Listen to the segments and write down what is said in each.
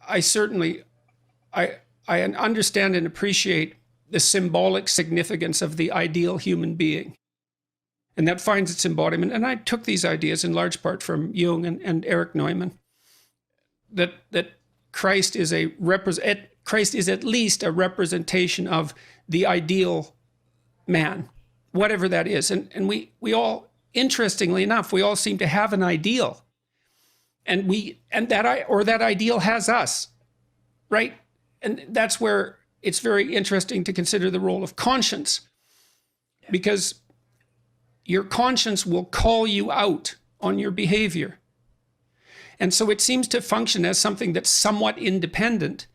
I certainly, I understand and appreciate the symbolic significance of the ideal human being. And that finds its embodiment. And I took these ideas in large part from Jung and Erich Neumann, that Christ is Christ is at least a representation of the ideal man, whatever that is. And we all, interestingly enough, we all seem to have an ideal. And that ideal has us, right? And that's where it's very interesting to consider the role of conscience, because your conscience will call you out on your behavior. And so it seems to function as something that's somewhat independent,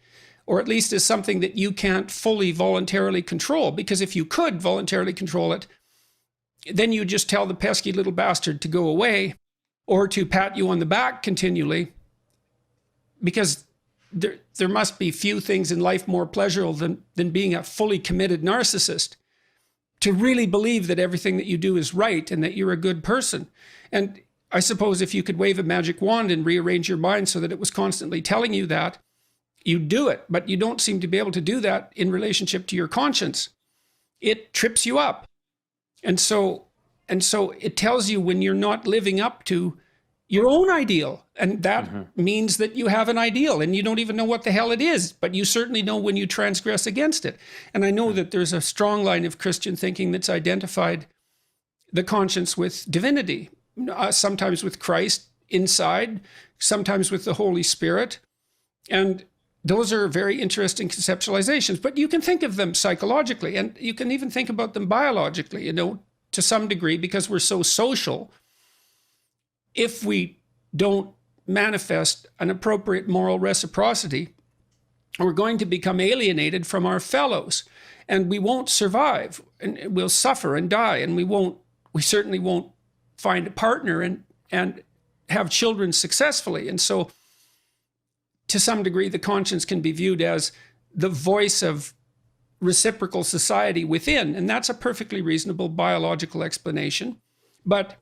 or at least as something that you can't fully voluntarily control. Because if you could voluntarily control it, then you just tell the pesky little bastard to go away, or to pat you on the back continually, because there must be few things in life more pleasurable than being a fully committed narcissist, to really believe that everything that you do is right and that you're a good person. And I suppose if you could wave a magic wand and rearrange your mind so that it was constantly telling you that, you'd do it. But you don't seem to be able to do that in relationship to your conscience. It trips you up. And so it tells you when you're not living up to your own ideal. And that means that you have an ideal and you don't even know what the hell it is, but you certainly know when you transgress against it. And I know that there's a strong line of Christian thinking that's identified the conscience with divinity, sometimes with Christ inside, sometimes with the Holy Spirit. And those are very interesting conceptualizations, but you can think of them psychologically, and you can even think about them biologically, to some degree, because we're so social. If we don't manifest an appropriate moral reciprocity, we're going to become alienated from our fellows, and we won't survive, and we'll suffer and die, and we certainly won't find a partner and have children successfully. And so, to some degree, the conscience can be viewed as the voice of reciprocal society within, and that's a perfectly reasonable biological explanation. But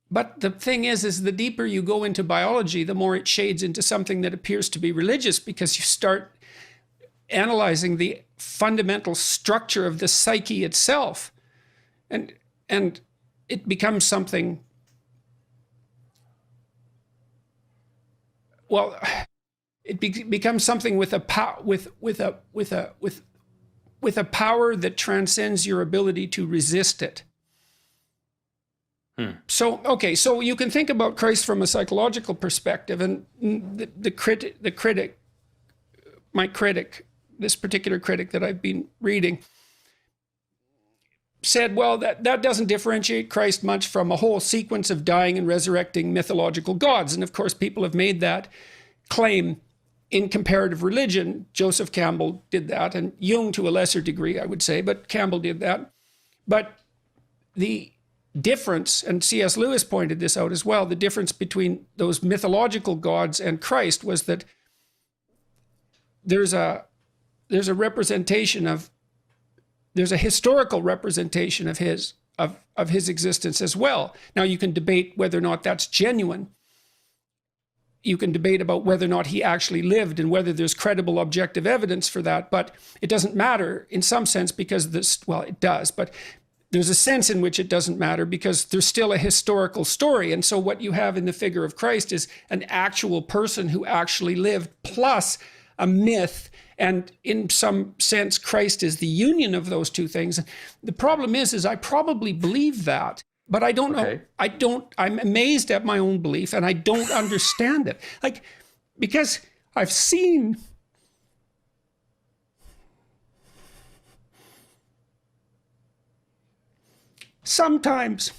the thing is the deeper you go into biology, the more it shades into something that appears to be religious, because you start analyzing the fundamental structure of the psyche itself, and it becomes something. Well, it becomes something with a power that transcends your ability to resist it. So you can think about Christ from a psychological perspective, and my critic, this particular critic that I've been reading, said, well, that doesn't differentiate Christ much from a whole sequence of dying and resurrecting mythological gods. And of course, people have made that claim in comparative religion. Joseph Campbell did that, and Jung to a lesser degree, I would say, but Campbell did that. But the difference, and C.S. Lewis pointed this out as well, the difference between those mythological gods and Christ was that there's a representation of, there's a historical representation of his existence as well. Now, you can debate whether or not that's genuine. You can debate about whether or not he actually lived and whether there's credible objective evidence for that, but it doesn't matter in some sense, because it does, but there's a sense in which it doesn't matter, because there's still a historical story. And so what you have in the figure of Christ is an actual person who actually lived, plus a myth. And in some sense, Christ is the union of those two things. The problem is I probably believe that, but I don't know. I'm amazed at my own belief, and I don't understand it. Because I've seen sometimes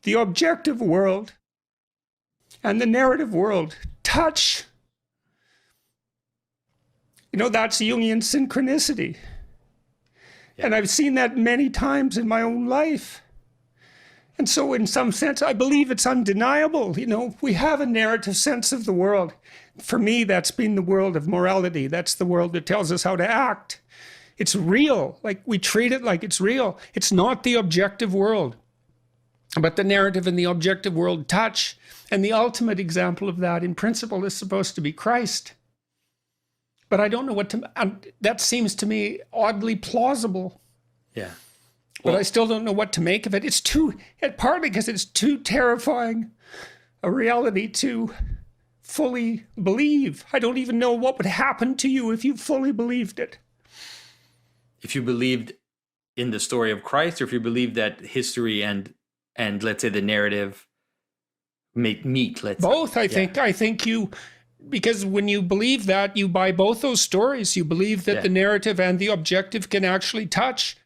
the objective world and the narrative world touch. That's Jungian synchronicity. Yeah. And I've seen that many times in my own life. And so in some sense, I believe it's undeniable. We have a narrative sense of the world. For me, that's been the world of morality. That's the world that tells us how to act. It's real. We treat it like it's real. It's not the objective world. but the narrative and the objective world touch. And the ultimate example of that in principle is supposed to be Christ. But I don't know what to, that seems to me oddly plausible. Yeah. But I still don't know what to make of it. It's partly because it's too terrifying a reality to fully believe. I don't even know what would happen to you if you fully believed it. If you believed in the story of Christ, or if you believed that history and let's say the narrative meet, let's both, say. I think you, because when you believe that, you buy both those stories. You believe that the narrative and the objective can actually touch.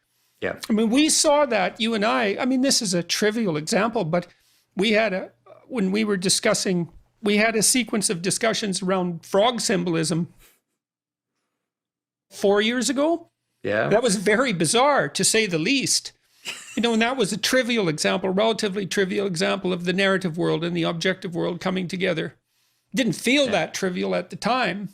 Yeah. I mean, we saw that, you and I mean, this is a trivial example, but we had when we were discussing, we had a sequence of discussions around frog symbolism 4 years ago. Yeah. That was very bizarre, to say the least. And that was a trivial example, relatively trivial example of the narrative world and the objective world coming together. Didn't feel that trivial at the time.